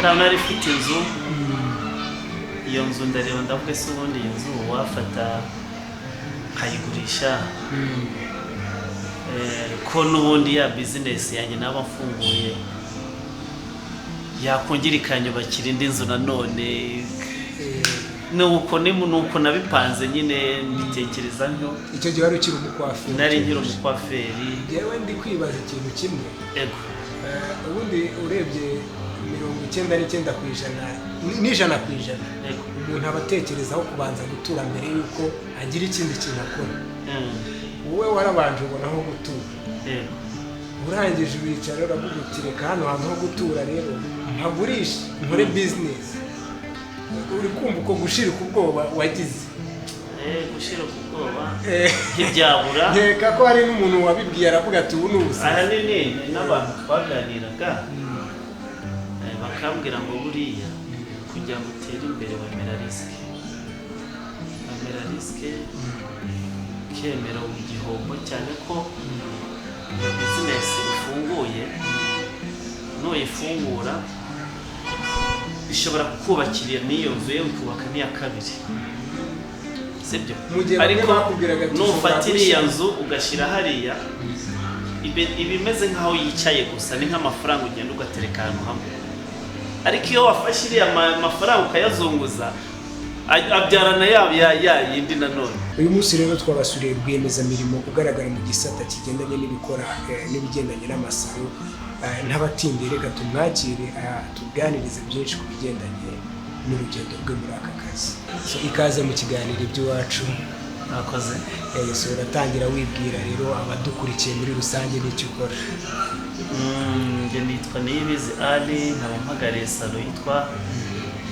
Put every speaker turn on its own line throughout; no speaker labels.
hari nari mfite inzu iyo nzu ndareba ndavuga se ubundi iyo nzu wafata kayigurisha ko nubundi ya business yanjye naba mfunguye yakongera ikanyubakira indi nzu nanone nuko nabipanze nyine mbitekereza ntyo
icyo gihe wari ukiri umukwaferi
nari nkiri umukwaferi
yewe ndi kwibaza ikintu kimwe
ego
ubundi urebye 99% n'ijana ku ijana umuntu aba atekerezaho kubanza gutura mbere yuko agira ikindi kintu akora wowe warabanje ubonaho gutura urangije wicara uravuga uti reka hano hantu ho gutura rero nkagurisha nkore business uri kumva uko gushira ku bwoba wagize
gushira ku bwoba ntibyabura
nkeka ko hari n'umuntu wabibwiye aravuga ati ubu n'ubusa
ahanini n'abantu twaganiraga bakambwira ngo buriya kugira ngo utere imbere wemera risike kemera igihombo cyane ko iyo business ufunguye nuyifungura ishobora kukubakira n'iyo nzu yewe ukubaka n'iya kabiri sibyo ariko nufatira iyo nzu ugashyira hariya ibimeze nk'aho yicaye gusa ni nk'amafaranga ugenda ugatereka ahantu hamwe ariko iyo wafashe iriya mafaranga ukayazunguza abyarana ya yindi nanone.
Uyu munsi rero twabasuriye rwiyemezamirimo ugaragara mu gisata kigendanye n'ibikora n'ibigendanye n'amasaro n'abatinde reka tumwakire tuganirize byinshi ku bigendanye n'urugendo rwe muri aka kazi. So ikaze mu kiganiro iby'iwacu.
Nakoze.
So uratangira wibwira rero abadukurikiye muri rusange n'icyo ukora.
Nge nitwa Niyibizi Ali nkaba mpagariye Salon yitwa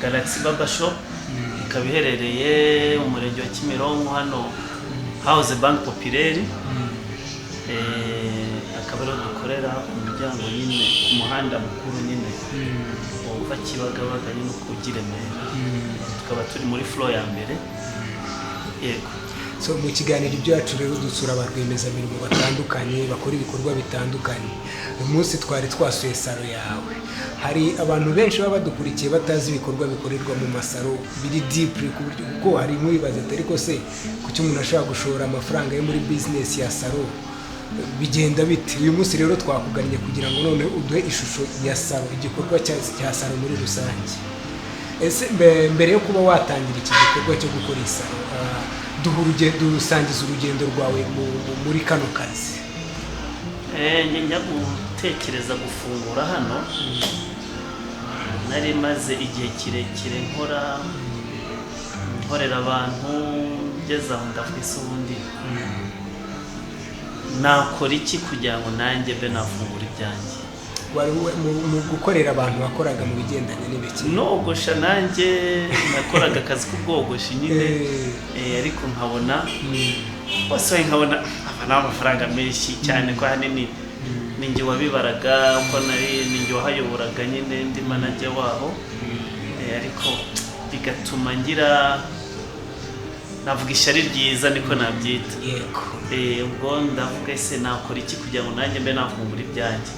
Galaxy Baba Shop ikaba iherereye mu murenge wa Kimironko hano House Bank Populaire akaba rero dukorera umuryango nyine ku muhanda mukuru nyine uva Kibagabaga nyine kugire Menya tukaba turi muri floor ya mbere yego.
So mu kiganiro ibyacu rero dusura abarwiyemezamirimo batandukanye bakora ibikorwa bitandukanye. Uyu munsi twari twasuye Salon yawe. Hari abantu benshi baba badukurikiye batazi ibikorwa bikorerwa mu masaro biri deep ku buryo kuko hari mwibaza ariko se kuki umuntu ashaka gushora amafaranga yo muri business ya Salon bigenda bite. Uyu munsi rero twakugannye kugira ngo none uduhe ishusho ya Salon igikorwa cya Salon muri rusange. Ese mbere yo kuba watangira iki gikorwa cyo gukora Salon dusangiza urugendo rwawe muri kano kazi.
Njya gutekereza gufungura hano nari maze igihe kirekire nkorera abantu ngeze aho ndafise ubundi nakora iki kugira ngo nanjye be nafungura ibyanjye.
Wari mu gukorera abantu bakoraga mu bigendanye n'ibiki?
Nogosha nanjye nakoraga akazi k'ubwogoshi nyine ariko nkabona bose nkabona amafaranga menshi cyane ko hanini ninjye wabibaraga uko nari ninjye wahayoboraga nyine ndi manager waho ariko bigatuma ngira navuga ishari ryiza niko nabyita
yego.
Ubwo ndavuga ese nakora iki kugira ngo nanjye mbe nafungura ibyanjye.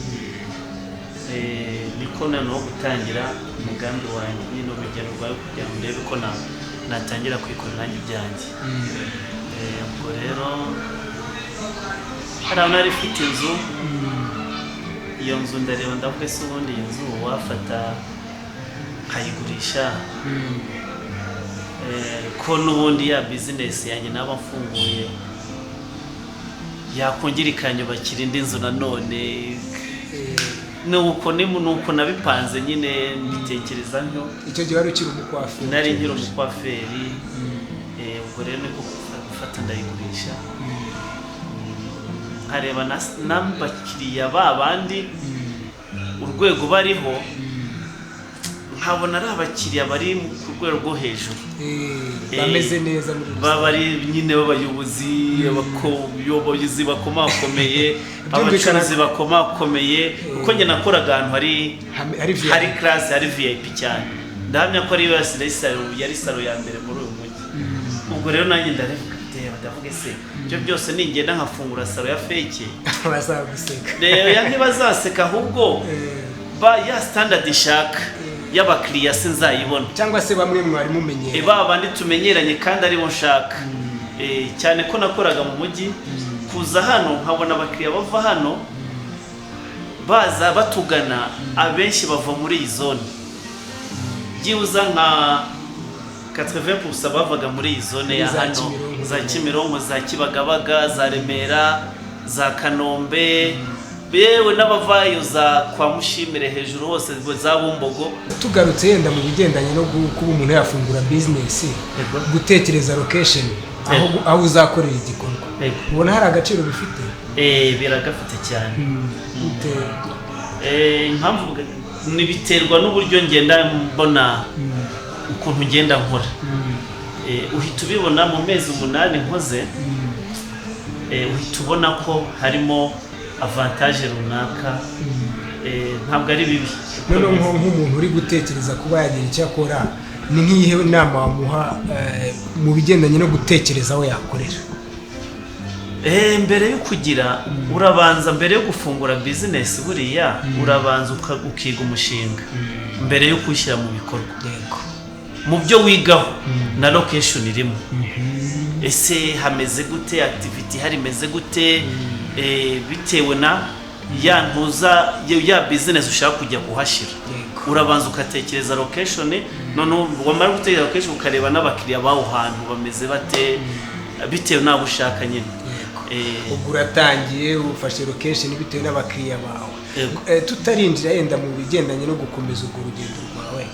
Niko noneho gutangira umugambi wanjye nyine urugendo rwawe kugira ngo ndebe ko natangira kwikorera nanjye ibyanjye. Ubwo rero hari nari mfite inzu iyo nzu ndareba ndavuga se ubundi iyo nzu wafata kayigurisha ko nubundi ya business yanjye naba mfunguye yakongera ikanyubakira indi nzu nanone nuko nabipanze nyine mbitekereza ntyo.
Icyo gihe wari ukiri umukwaferi?
Nari nkiri umukwaferi. Ubwo rero niko gufata ndayigurisha nkareba n'abakiriya babandi urwego bariho nkabona ari abakiriya bari ku rwego rwo hejuru
bameze neza
bari nyine abayobozi bakomakomeye abacuruzi bakomakomeye kuko njye nakoraga ahantu hari class hari VIP cyane ndahamya ko ari yari Salon ya mbere muri uyu mujyi. Ubwo rero nanjye ndavuga se ibyo byose ningenda nkafungura Salon ya fake
bazaguseka
ntibazaseka ahubwo ya standard ishaka y'abakiriya sinzayibona
cyangwa se bamwe mwari mumenyereye
bandi tumenyeranye kandi ari bo nshaka cyane ko nakoraga mu mujyi kuza hano nkabona abakiriya bava hano baza batugana abenshi bava muri iyi zone byibuza nka 80% bavaga muri iyi zone ya hano za Kimironko za Kibagabaga za Remera za Kanombe bewe n'abavayo za kwa Mushimire hejuru hose za Bumbogo.
Tugarutse yenda mu bigendanye no kuba umuntu yafungura business gutekereza location aho uzakorera igikorwa ubona hari agaciro bifite
biragafite cyane impamvu nibiterwa n'uburyo ngenda mbona ukuntu ngenda nkora uhita ubibona mu mezi 8 nkoze uhita ubona ko harimo avantage runaka ntabwo ari bibi
none nk'umuntu uri gutekereza kuba yagira icyo akora ni nk'iyihe nama wamuha mu bigendanye no gutekereza aho yakorera
mbere yo kugira urabanza mbere yo gufungura business buriya urabanza ukiga umushinga mbere yo kwishyira mu bikorwa mu byo wigaho na location irimo ese hameze gute activity hari meze gute bitewe na ya ntuza ya business ushaka kujya kuhashira urabanza ukatekereza location none wamara gutekereza location ukareba n'abakiriya bawo hantu bameze bate bitewe nabo ushaka nyine
ubwo uratangiye ufashe location bitewe n'abakiriya bawe tutarinjira yenda mu bigendanye no gukomeza urwo rugendo rwawe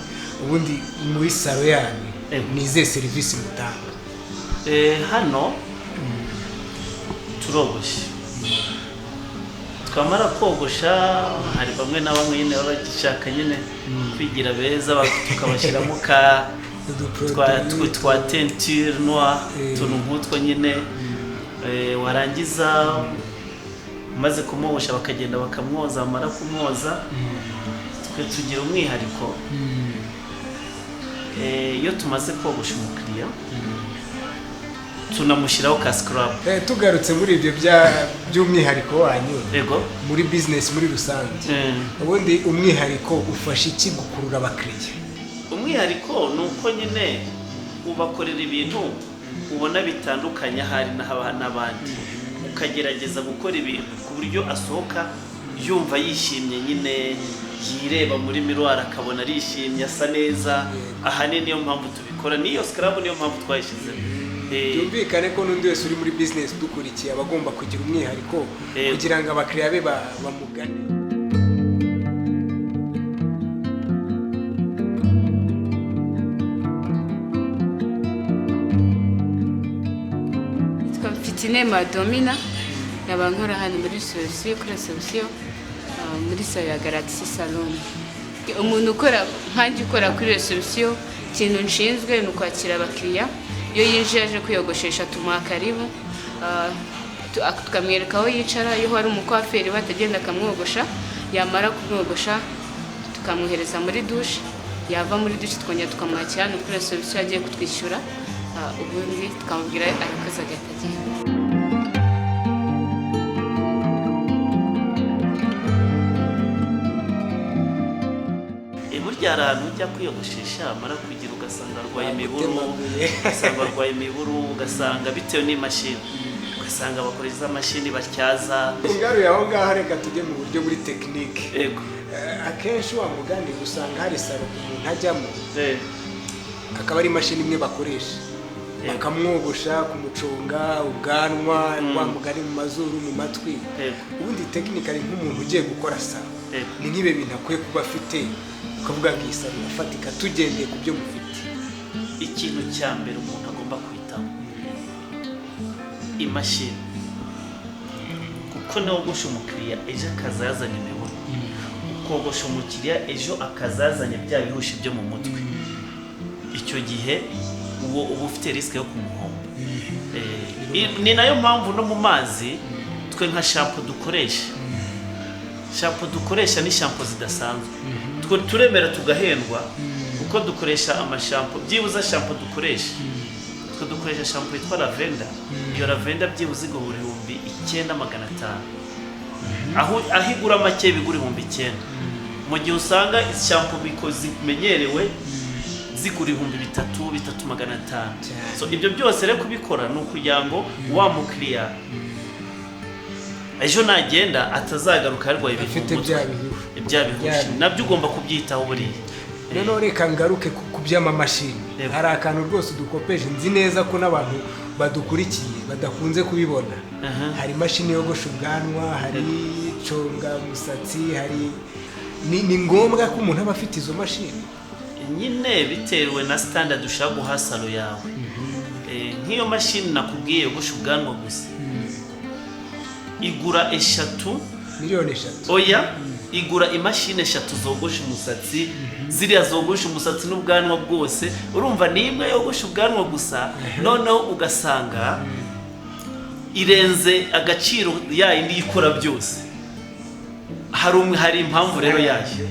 ubundi muri Salon yanyu nize service mutanga
hano turogosha twamara kogosha hari bamwe na bamwe nyine bagishaka nyine kwigira beza tukabashyiramo ka twa teinture noir tuntu nk'utwo nyine warangiza maze kumwosha bakagenda bakamwoza amara kumwoza twe tugira umwihariko iyo tumaze kogosha umukiriya tunamushyiraho ka scrub
tugarutse muri ibyo by'umwihariko wanyu muri business muri rusange ubundi umwihariko ufasha iki gukurura abakiriya
umwihariko ni uko nyine ubakorera ibintu ubona bitandukanye hari n'abandi ukagerageza gukora ibintu ku buryo asohoka yumva yishimye nyine yireba muri miroir akabona arishimye asa neza ahanini niyo mpamvu tubikora niyo scrub niyo mpamvu twayishyize
byumvikane ko n'undi wese uri muri business dukurikiye abagomba kugira umwihariko kugira ngo abakiriya be bamugane
Cinema Domina yabankora hano muri solution kuri solution muri ya Galaxy Salon umuntu ukora nkanjye ukora kuri solution ikintu nshinzwe ni ukwakira abakiriya iyo yinjiye aje kwiyogoshesha tumuha karibu tukamwereka aho yicara iyo hari umukwaferi batagenda akamwogosha yamara kumwogosha tukamuhereza muri douche yava muri douche twongera tukamwakira hano kuri solution agiye kutwishyura ubundi tukamubwira arakoze agatagiye
burya ahantu ujya kwiyogoshesha amara kugira ugasanga arwaye imiburu ugasanga bitewe n'imashini ugasanga bakoresha amashini batyaza
ingaruye aho ngaho reka tujye mu buryo muri tekinike akenshi wa mugani usanga hari salon umuntu ajyamo akaba ari imashini imwe bakoresha bakamwogosha kumucunga ubwanwa wa mugani mu mazuru mu matwi ubundi tekinikali nk'umuntu ugiye gukora salon ni nk'ibe bintu akwiye kuba afite ukavuga ngo iyi salon afatika tugendeye ku byo mufite
ikintu cya mbere umuntu agomba kwitaho imashini kuko nawogosha umukiriya ejo akaza yazanye imiburo ukogosha umukiriya ejo akaza yazanye bya bihushi byo mu mutwe icyo gihe uba ufite risike yo kumuhomba ni nayo mpamvu no mu mazi twe nka shampoo dukoresha ni shampoo zidasanzwe twe turemera tugahendwa kuko dukoresha amashampoo byibuza shampoo dukoresha shampoo yitwa lavender iyo lavender byibuze igura 9,500 aho igura make bigura 9,000 mu gihe usanga shampoo bikoze menyerewe zigura 3,500. So ibyo byose rero kubikora no kugira ngo wa mukiriya ejo nagenda atazagaruka arwaye
ibintu
ibyabihushi nabyo ugomba kubyitaho buriya.
Rero reka ngaruke ku by'amamashini. Hari akantu rwose dukopeje nzi neza ko n'abantu badukurikiye badakunze kubibona. Hari imashini yogosha ubwanwa, hari conga umusatsi, hari ni ngombwa ko umuntu aba afite izo mashini
nyine bitewe na standard ushaka guha salon yawe. Nk'iyo mashini nakubwiye yogosha ubwanwa gusa igura 3
miliyoni.
Oya, igura imashini 3 zogosha umusatsi, ziriya zogosha umusatsi n'ubwanwa bwose. Urumva ni imwe yogosha ubwanwa gusa, noneho ugasanga irenze agaciro yindi ikora byose. Hari impamvu rero yayo,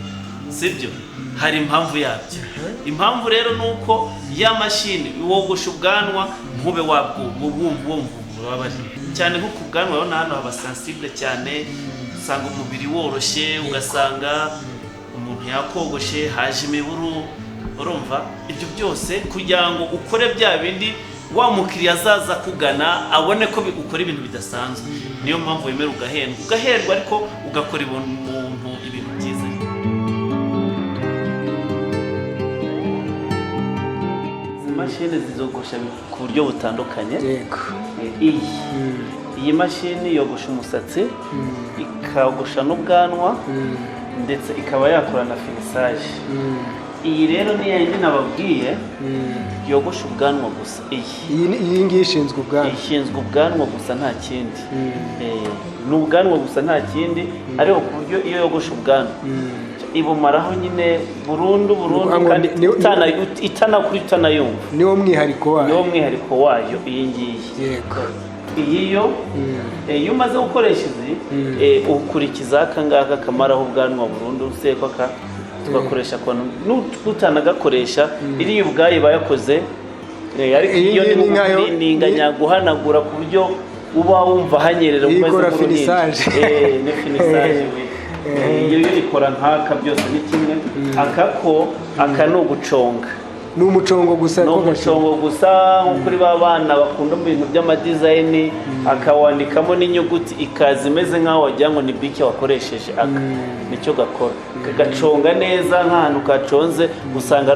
sibyo? Hari impamvu yabyo. Impamvu rero nuko ya mashini wogosha ubwanwa ntube wabwumva babari cyane nko ku bwanwa rero hano haba sensible cyane, usanga umubiri woroshye, ugasanga umuntu yakogoshe haje imiburu. Urumva ibyo byose kugira ngo ukore bya bindi wa mukiriya azaza kugana abone ko ukora ibintu bidasanzwe. Niyo mpamvu wemera ugahendwa ariko ugakora umuntu ibintu byiza. Mashini zizogosha ku buryo butandukanye. Iyi mashini yogosha umusatsi, ikagosha n'ubwanwa, ndetse ikaba yakora na finissage. Iyi rero ni yindi nababwiye yogosha ubwanwa gusa.
Iyi ngiyi ishinzwe ubwanwa.
Ishinzwe ubwanwa gusa nta kindi. Ni ubwanwa gusa nta kindi, ariko ku buryo iyo yogosha ubwanwa ibumaraho nyine burundu kandi itanayumva.
Niwo mwihariko
wayo iyi ngiyi. Iyo umaze gukoresha izi ukurikiza akangaka kamaraho ubwanwa burundu, useko tugakoresha n'utanagakoresha iriya ubwayo bayakoze. Ariko iyo ni inganya guhanagura ku buryo uba wumva hanyerera
umeze nk'uruhinja.
Ni finissage. Iyo ikora nk'aka byose ni kimwe. Aka ni uguconga.
Ni umucongo gusa.
Ni umucongo gusa kuri ba bana bakunda mu bintu by'amadizayini, akawandikamo n'inyuguti ikaza imeze nk'aho wagira ngo ni bike wakoresheje. Nicyo gakora, kagaconga neza nk'ahantu kaconze, usanga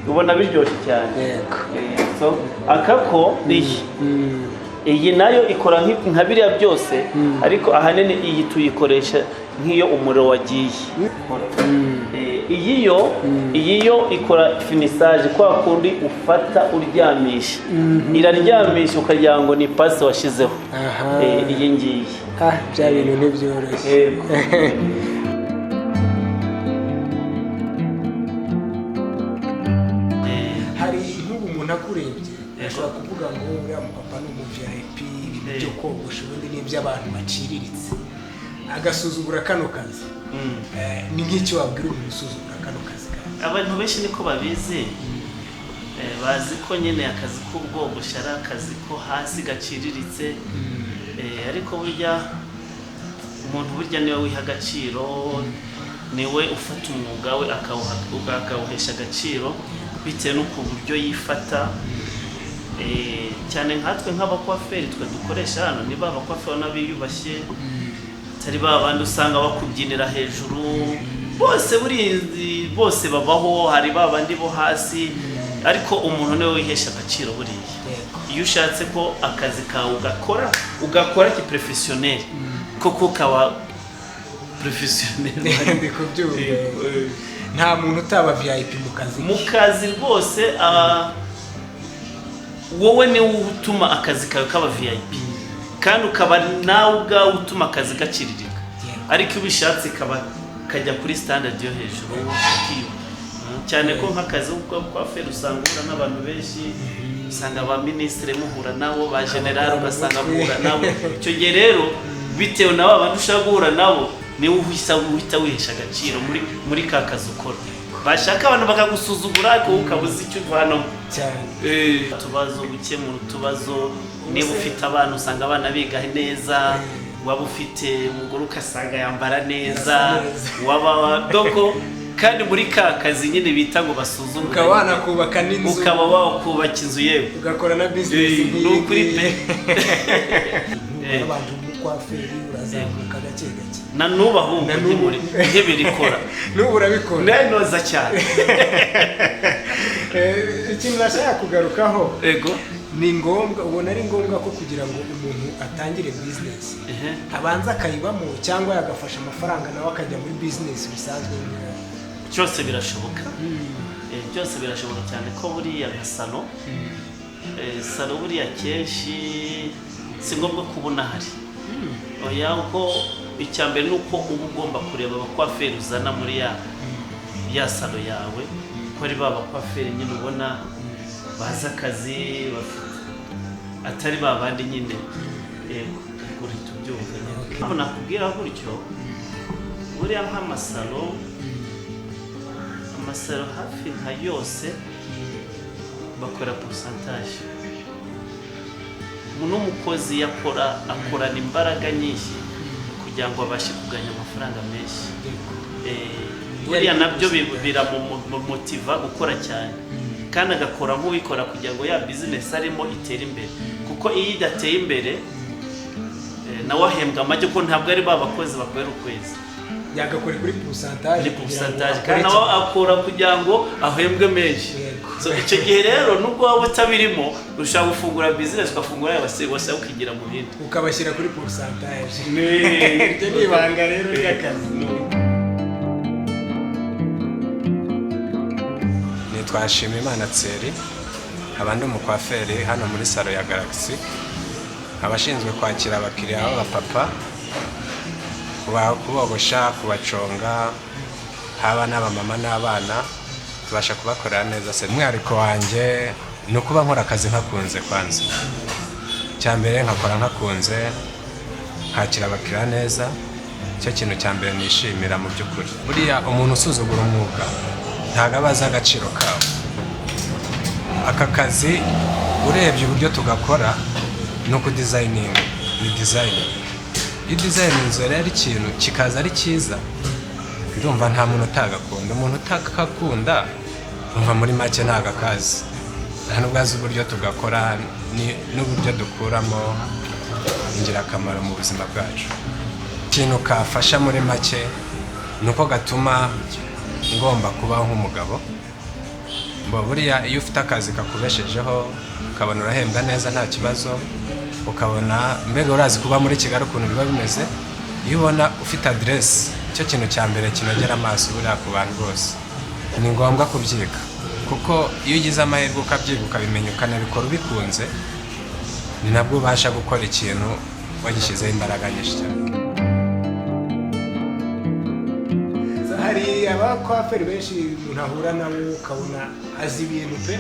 ubona biryoshye cyane. So iyi nayo ikora nka biriya byose, ariko ahanini iyi tuyikoresha nk'iyo umuriro wagiye. Iyi yo ikora finissage, kwa kundi ufata uryamisha. Iraryamisha ukagira ngo ni pasi washizeho. Iyi ngiyi
bya bintu ntibyoroshye. Hari nk'ubu umuntu akurebye ashobora kuvuga ngo uriya mupapa ni umu VIP, ibintu byo kogosha ubundi ni iby'abantu baciriritse, agasuzugura kano kazi. Ni nk'icyo wabwira umuntu usuzugura kano kazi?
Abantu benshi niko babizi, bazi ko nyine akazi k'ubwogosha ari akazi ko hasi gaciriritse. Ariko burya umuntu burya niwe wiha agaciro, niwe ufata umwuga we akawuhesha agaciro bitewe n'uko buryo yifata. Cyane nkatwe nk'abakwaferi twe dukoresha hano, niba abakwaferi n'abiyubashye, tari babandi usanga bakubyinira hejuru. Bose babaho, hari babandi bo hasi, ariko umuntu niwe wihesha agaciro buriya. Iyo ushatse ko akazi kawe ugakora ki professionnel, koko kaba professionnel.
Nta muntu utaba VIP
mu kazi rwose. Wowe ni utuma akazi kawe kaba VIP, kandi ukaba nawe ubwawe utuma akazi gaciririka. Ariko ubishatse kajya kuri standard yo hejuru. Cyane ko nk'akazi kwa feri usanga uhura n'abantu benshi, usanga ba ministre muhura nabo, ba general ugasanga muhura nabo. Icyo gihe rero bitewe nawe abantu ushaka guhura nabo, niwe uhita wihesha agaciro muri ka kazi ukora. Bashaka abantu bakagusuzugura ariko ukabuza icyo uvanamo
cyane.
Tubazo gukemura utubazo. Niba ufite abana usanga abana biga neza, waba ufite umugore ukasanga yambara neza waba doko kandi muri ka kazi nyine bita ngo basuzumwe
ukaba wanakubaka n'inzu
ukaba wakubaka inzu yewe
ugakora na business
n'ukuri pe
abantu umukwaferi urazamuka gake gake
na nuba ahubwo ntibirikora
n'ubu urabikora
nanoza cyane
ikintu nashaka kugarukaho
ego
ni ngombwa ubona ari ngombwa ko kugira ngo umuntu atangire business abanza akayibamo cyangwa yagafasha amafaranga nawe akajya muri business bisanzwe
cyose birashoboka byose birashoboka cyane ko buriya nka Salon Salon buriya kenshi si ngombwa kubona hari oya uko icyambere nuko uba ugomba kureba abakwaferi uzana muri ya Salon yawe ko ari babakwaferi nyine ubona baza akazi atari babandi nyine kuri tubyumva nyine nakubwira gutyo buriya nk'amasalo hafi nka yose bakora pourcentage umuntu w'umukozi akorana imbaraga nyinshi kugira ngo abashe kuganya amafaranga menshi buriya nabyo biramumotiva gukora cyane kandi agakora nk'uwikora kugira ngo ya business arimo itere imbere kuko iyo idateye imbere nawe ahembwa make ko ntabwo ari babakozi bakorera ukwezi
yagakora kuri pourcentage
kandi nawe akora kugira ngo ahembwe menshi icyo gihe rero nubwo waba utabirimo ushaka gufungura business ugafungura wasa ukigira mu bindi
ukabashyira kuri pourcentage iryo ni ibanga rero ry'akazi
twashima Imana Tseri abandi umukwaferi hano muri Salon ya Galaxy abashinzwe kwakira abakiriya b'abapapa kubogosha kubaconga haba n'abamama n'abana tubasha kubakorera neza se umwihariko wanjye ni ukuba nkora akazi nkakunze kwanza cyambere nkakora nkakunze nkakira abakiriya neza cyo kintu cyambere nishimira mu by'ukuri buriya umuntu usuzugura umwuga ntago abaza agaciro kawo aka kazi urebye uburyo tugakora no kudesigning ni design idizayininze rero ikintu kikaza ari cyiza ndumva nta muntu utagakunda umuntu utakakunda umva muri make ntagakazi nta nubwo azi uburyo tugakora n'uburyo dukuramo ingirakamaro mu buzima bwacu ikintu kafasha muri make ni uko gatuma ngomba kubaho nk'umugabo buriya iyo ufite akazi kakubeshejeho ukabona urahembwa neza nta kibazo ukabona mbega urazi kuba muri Kigali ukuntu biba bimeze iyo ubona ufite aderesi icyo kintu cya mbere kinogera amaso buriya ku bantu bose ni ngombwa kubyiga kuko iyo ugize amahirwe ukabyiga ukabimenya ukanabikora ubikunze ni nabwo ubasha gukora ikintu wagishyizeho imbaraga nyinshi cyane
hari abakwaferi benshi umuntu ahura nabo ukabona azi ibintu pe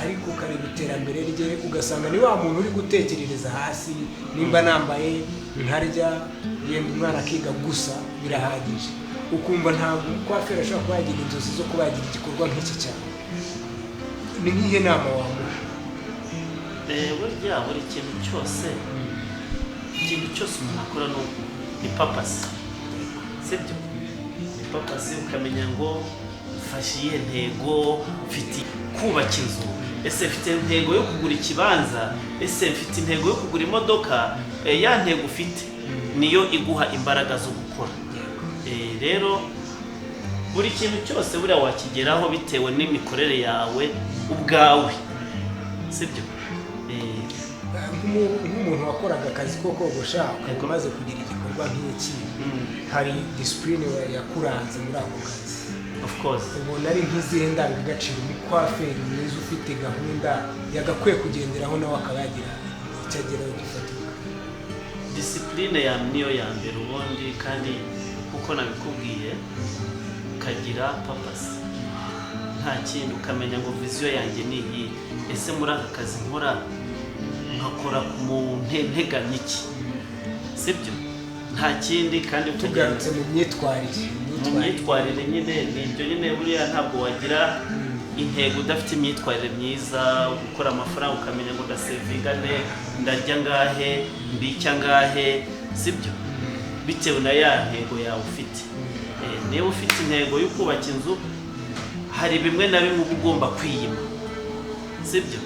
ariko ukareba iterambere rye ugasanga ni wa muntu uri gutekerereza hasi nimba nambaye nkarya yenda umwana akiga gusa birahagije ukumva ntabwo umukwaferi ashobora kuba yagira inzozi zo kuba yagira igikorwa nk'iki cyane ni nk'ihe nama wamuha
burya buri kintu cyose umuntu akora ni papasi sibyo papasi ukamenya ngo ufashe iyihe ntego mfite kubaka inzu ese mfite intego yo kugura ikibanza ese mfite intego yo kugura imodoka ya ntego ufite niyo iguha imbaraga zo gukora rero buri kintu cyose buriya wakigeraho bitewe n'imikorere yawe ubwawe sibyo
nk'umuntu wakoraga akazi ko kogosha ukaba umaze kugira igikorwa nk'iki hari disipurine yakuranze muri ako kazi
of course
ubona ari nk'izihe ndangagaciro umukwaferi mwiza ufite gahunda yagakwiye kugenderaho nawe akaba yagira icyo ageraho gifatika
disipurine niyo ya mbere ubundi kandi kuko nabikubwiye ukagira papasi nta kindi ukamenya ngo viziyo yanjye ni iyi ese muri aka kazi nkora nkakora mu nteganya iki sibyo nta kindi kandi
tugarutse mu
myitwarire nyine nibyo nyine buriya ntabwo wagira intego udafite imyitwarire myiza gukora amafaranga ukamenya ngo ndasevinga ndarya ngahe mbicya ngahe sibyo bitewe na ya ntego yawe ufite. Niba ufite intego yo kubaka inzu hari bimwe na bimwe uba ugomba kwiyima, sibyo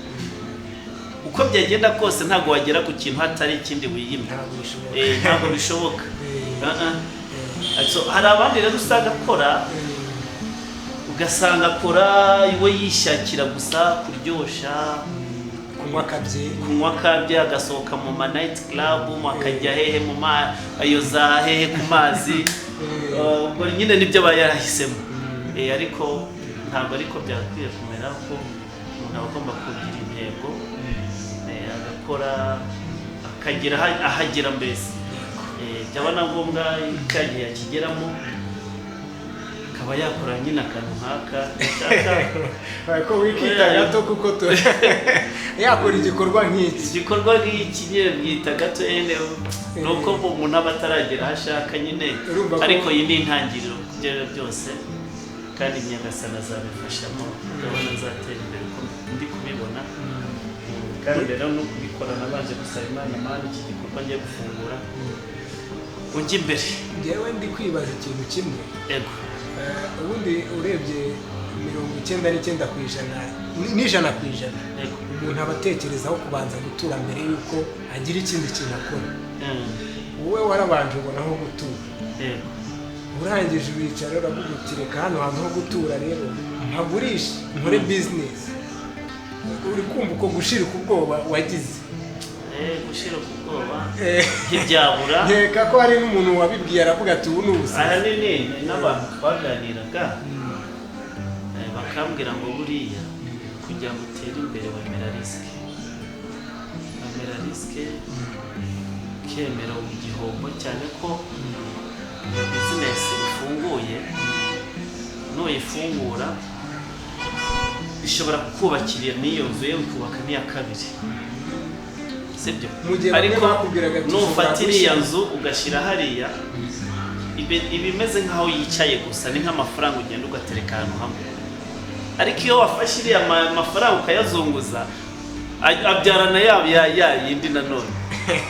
uko byagenda kose ntabwo wagera ku kintu hatari ikindi wiyima, ntabwo bishoboka. Hari abandi rero usanga akora ugasanga akora iwe yishakira gusa kuryoshya, kunywa akabye, agasohoka mu ma night club, akajya hehe mu ayoza hehe ku mazi, ubwo nyine nibyo aba yarahisemo. Ariko ntabwo ariko byakwiye kumera ko umuntu aba agomba kugira intego, agakora akagira ahagera mbese. Byaba na ngombwa ikagiye akigeramo akaba yakora nyine akantu nk'aka
ko wikita gato kuko yakora igikorwa
nk'iki nyine byita gato nuko umuntu aba ataragera aho ashaka nyine, ariko iyi ni intangiriro kubyera byose kandi Nyagasani azabifashamo ndabona nzatera imbere uko ndi kubibona. Kandi rero no kubikora nabanje gusaba Imana iki gikorwa ngiye gufungura ujya imbere.
Njyewe ndi kwibaza ikintu kimwe,
yego
ubundi urebye 99% n'ijana ku ijana umuntu aba atekerezaho kubanza gutura mbere yuko agira ikindi kintu akora. Wowe warabanje ubonaho gutura, urangije wicara uravuga uti reka hano hantu ho gutura rero mpagurishe nkore business. Uri kumva uko gushira ku bwoba wagize?
Gushira ku bwoba ntibyabura.
Nkeka ko hari n'umuntu wabibwiye aravuga ati ubu n'ubusa.
Ahanini n'abantu twaganiraga bakambwira ngo buriya kugira ngo utere imbere wemera risike, kemera igihombo, cyane ko business ifunguye nuyifungura ishobora kukubakira n'iyo nzu yewe ukubaka n'iya kabiri, sibyo? Ariko nufatira iya nzu ugashyira hariya ibimeze nk'aho yicaye gusa, ni nk'amafaranga ugenda ugatereka ahantu hamwe. Ariko iyo wafashe iriya mafaranga ukayazunguza abyarana ya yindi nanone.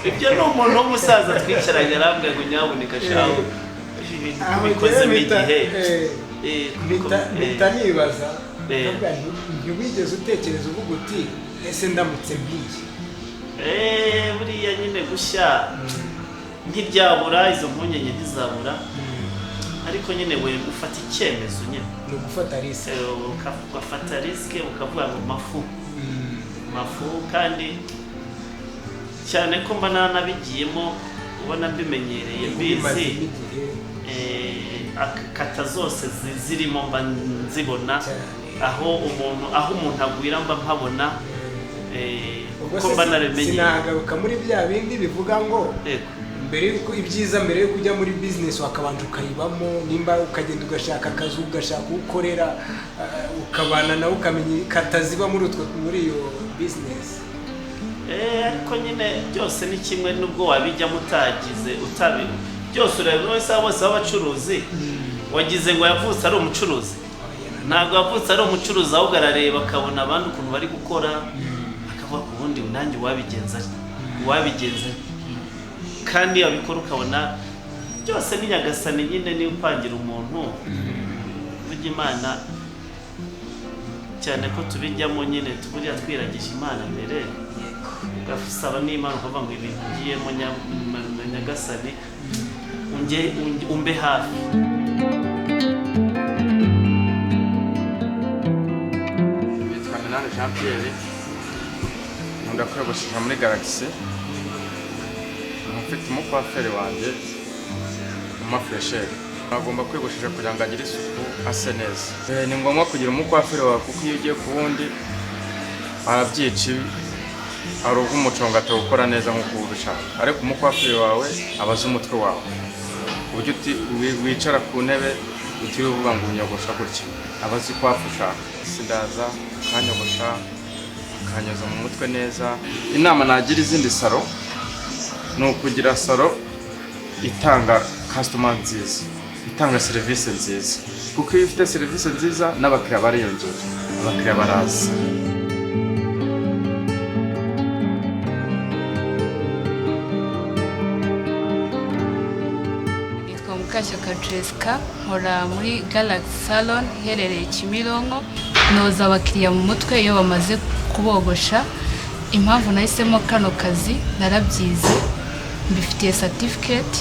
Ibyo ni umuntu w'umusaza twicaranye arambwira ngo nyabuneka shaho ibintu bikozemo igihe
bitanibaza ntibigeze utekereza uvuga uti ese ndamutse mbiye
buriya nyine gushya ntibyabura, izo mpungenge ntizabura, ariko nyine we ufata icyemezo nyine
ni ugufata risike,
ugafata risike ukavuga ngo mafu kandi cyane ko mba nanabigiyemo ubona mbimenyereye mbizi, kata zose zirimo mba nzibona, aho umuntu agwira mba mpabona, uko mba naremenyeye.
Sinagaruka muri bya bindi bivuga ngo mbere yuko ibyiza mbere yo kujya muri business wakabanje ukayibamo, nimba ukagenda ugashaka akazi ugashaka ukorera ukabana nawe ukamenya kataziba muri iyo business.
Ariko nyine byose ni kimwe, nubwo wabijyamo utagize byose ureba wese bose b'abacuruzi wagize ngo yavutse ari umucuruzi, ntabwo yavutse ari umucuruzi, ahubwo arareba akabona abandi ukuntu bari gukora akavuga ku bundi nanjye wabigenza kandi yabikora ukabona byose ni Nyagasani nyine niyo upangira umuntu. Burya Imana cyane ko tubijyamo nyine tuburiya twiragije Imana mbere, ugasaba n'Imana ukavuga ngo ibintu ngiyemo Nyagasani umbe hafi.
Bitwa Minani Jean Pierre, nkunda kwiyogoshesha muri Galaxy, mfite umukwaferi wanjye umafuresheri. Agomba kwiyogoshesha kugira ngo agire isuku ase neza. Ni ngombwa kugira umukwaferi wawe kuko iyo ugiye ku wundi arabyica ari ubw'umucongo atawukora neza nk'uko ubishaka, ariko umukwaferi wawe abaza umutwe wawe uburyo wicara ku ntebe utiriwe uvuga ngo unyogosha gutya, abazi kwafu ushaka. Sindaza akanyogosha akanyoza mu mutwe neza. Inama nagira izindi salo ni ukugira salo itanga customer nziza, itanga serivisi nziza, kuko iyo ufite serivisi nziza n'abakiriya bariyongera, abakiriya baraza.
Mukashyaka Jessica nkora muri Galaxy Salon iherereye Kimironko noza abakiriya mu mutwe iyo bamaze kubogosha. Impamvu nahisemo kano kazi narabyize mbifitiye certificate.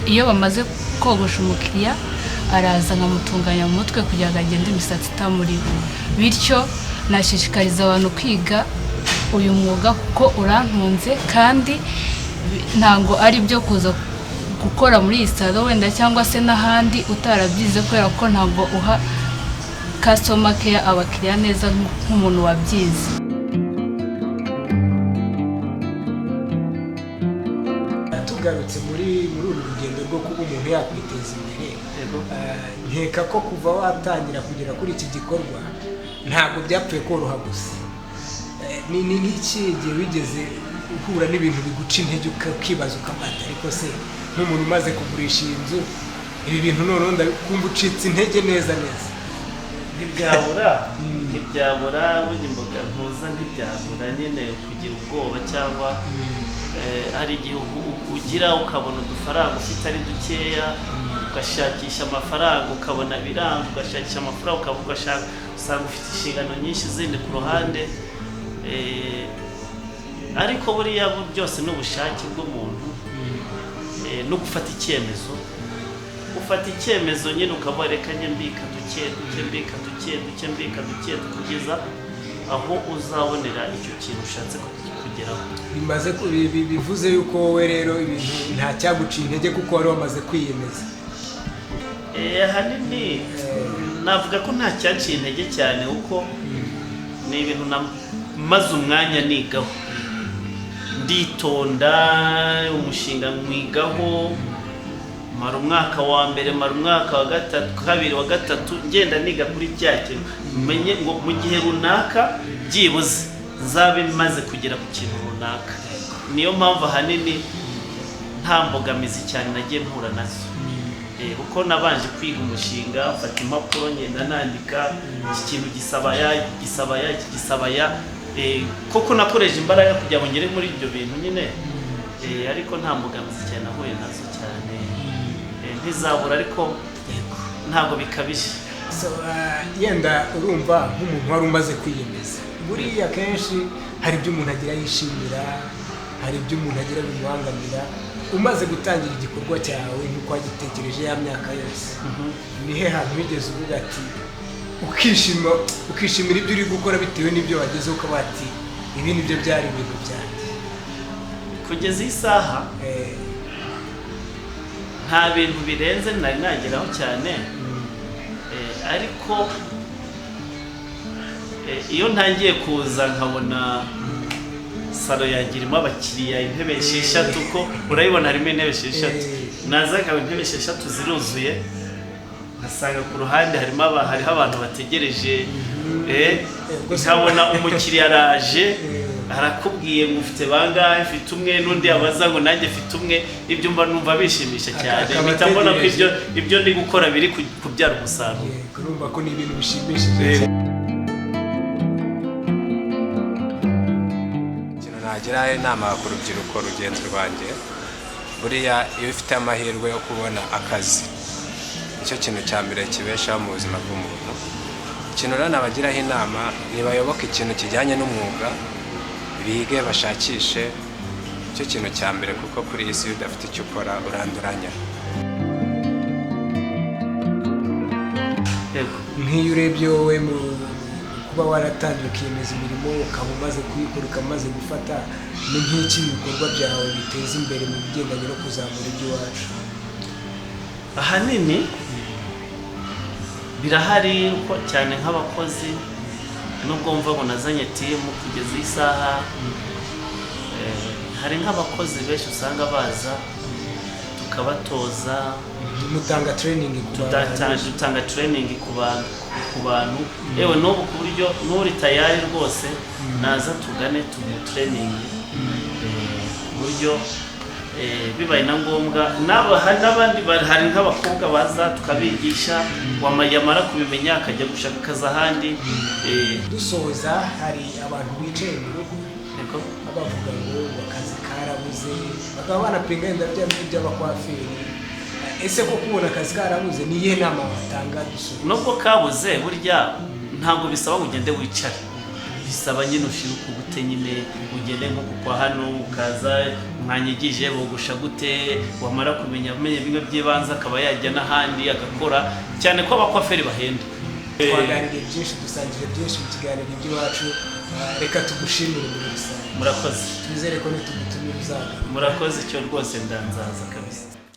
Iyo bamaze kogosha umukiriya araza nkamutunganya mu mutwe kugira ngo agende imisatsi itamuriho. Bityo nashishikariza abantu kwiga uyu mwuga kuko urantunze kandi ntango ari byo kuza gukora muri iyi salon wenda cyangwa se n'ahandi utarabyize kubera ko ntabwo uha customer care abakiriya neza nk'umuntu wabyize.
Tugarutse muri uru rugendo rwo kuba umuntu yakwiteza imbere, nkeka ko kuva watangira kugera kuri iki gikorwa ntabwo byapfuye koroha gusa. Ni nk'iki gihe wigeze uhura n'ibintu biguca intege ukibaza ukamata ariko se nk'umuntu umaze kugurisha iyi nzu ibi bintu noneho ndakumva ucitse intege neza.
ntibyabura burya imboga ntuza ntibyabura nyine kugira ubwoba cyangwa hari igihe ugira ukabona udufaranga ufite ari dukeya ugashakisha amafaranga ukabona biranga ugashakisha amafaranga ugashaka usanga ufite inshingano nyinshi zindi ku ruhande ariko buriya byose n'ubushake bw'umuntu no gufata icyemezo ufata icyemezo nyine ukabareka mbika duke kugeza aho uzabonera icyo kintu ushatse kugeraho.
Bivuze yuko wowe rero ibintu nta cyaguciye intege kuko wari wamaze kwiyemeza.
Ahanini navuga ko nta cyaciye intege cyane kuko ni ibintu maze umwanya nigaho nditonda umushinga mwigaho mara umwaka wa mbere mara umwaka wa gatatu kabiri wa gatatu ngenda niga kuri cyake menye ngo mu gihe runaka byibuze nzabe maze kugera ku kintu runaka. Niyo mpamvu ahanini nta mbogamizi cyane nagiye mpura nazo kuko nabanje kwiga umushinga mfata impapuro ngenda nandika iki kintu gisaba ya koko nakoresha imbaraga kugira ngo ngere muri ibyo bintu nyine ariko nta mbogamizi cyane nahuye nazo cyane ntizabura ariko ntabwo bikabije.
Yenda urumva nk'umuntu wari umaze kwiyemeza buriya kenshi hari ibyo umuntu agira yishimira hari ibyo umuntu agira bimubangamira. Umaze gutangira igikorwa cyawe nk'uko wagitekereje ya myaka yose nihe hantu wigeze uvuga ati ukishimira ibyo uri gukora bitewe n'ibyo wagezeho ukaba ati ibi nibyo byari ibintu byanjye?
Kugeza iyi saha nta bintu birenze nari nageraho cyane ariko iyo ntangiye kuza nkabona Salon yagirimo abakiriya intebe 6 ko urayibona harimo intebe 6 naza nkaba intebe 6 ziruzuye nkasanga ku ruhande hariho abantu bategereje nkabona umukiriya araje arakubwiye ngo ufite bangahe mfite umwe n'undi abaza ngo nanjye mfite umwe. Ibyo mba numva bishimisha cyane mpita mbona ko ibyo ndi gukora biri kubyara umusaruro.
Urumva ko ni ibintu bishimishije.
Nagira inama ku rubyiruko rugenzi rwanjye buriya iyo ufite amahirwe yo kubona akazi nicyo kintu cya mbere kibeshaho mu buzima bw'umuntu. Ikintu rero nabagiraho inama nibayoboka ikintu kijyanye n'umwuga bige bashakishe icyo kintu cya mbere kuko kuri iyi si udafite icyo ukora uranduranya.
Nk'iyo urebye wowe mu kuba waratangiye ukiyemeza imirimo ukaba umaze kuyikora ukamaze gufata ni nk'iki ibikorwa byawe biteza imbere mu bigendanye no kuzamura iby'iwacu?
Ahanini birahari cyane nk'abakozi nubwo mva ngo nazanye timu kugeza iyi saha hari nk'abakozi benshi usanga baza tukabatoza
mutanga training
ku bantu yewe n'ubu ku buryo n'uri tayari rwose naza tugane tumu training ku buryo bibaye na ngombwa n'abandi hari nk'abakobwa baza tukabigisha yamara kubimenya akajya gushaka akazi ahandi.
Dusoza hari abantu bicaye mu rugo bavuga ngo akazi karabuze bakaba banapinga inda by'abakwaferi ese ko kubona akazi karabuze ni iyihe nama watanga dusubira
nubwo kabuze burya ntabwo bisaba ngo ugende wicare, bisaba nyine ushiruka ubute nyine ugende nko kwa hano ukaza mwanyigije bogusha gute, wamara kumenya bimwe by'ibanze akaba yajya n'ahandi agakora, cyane ko abakwaferi bahenda.
twaganiriye byinshi, dusangije byinshi mu kiganiro by'iwacu. Reka tugushimire muri rusange.
Murakoze.
Twizere ko nitugutumira uzaza.
Murakoze icyo rwose ndanzaza kabisa.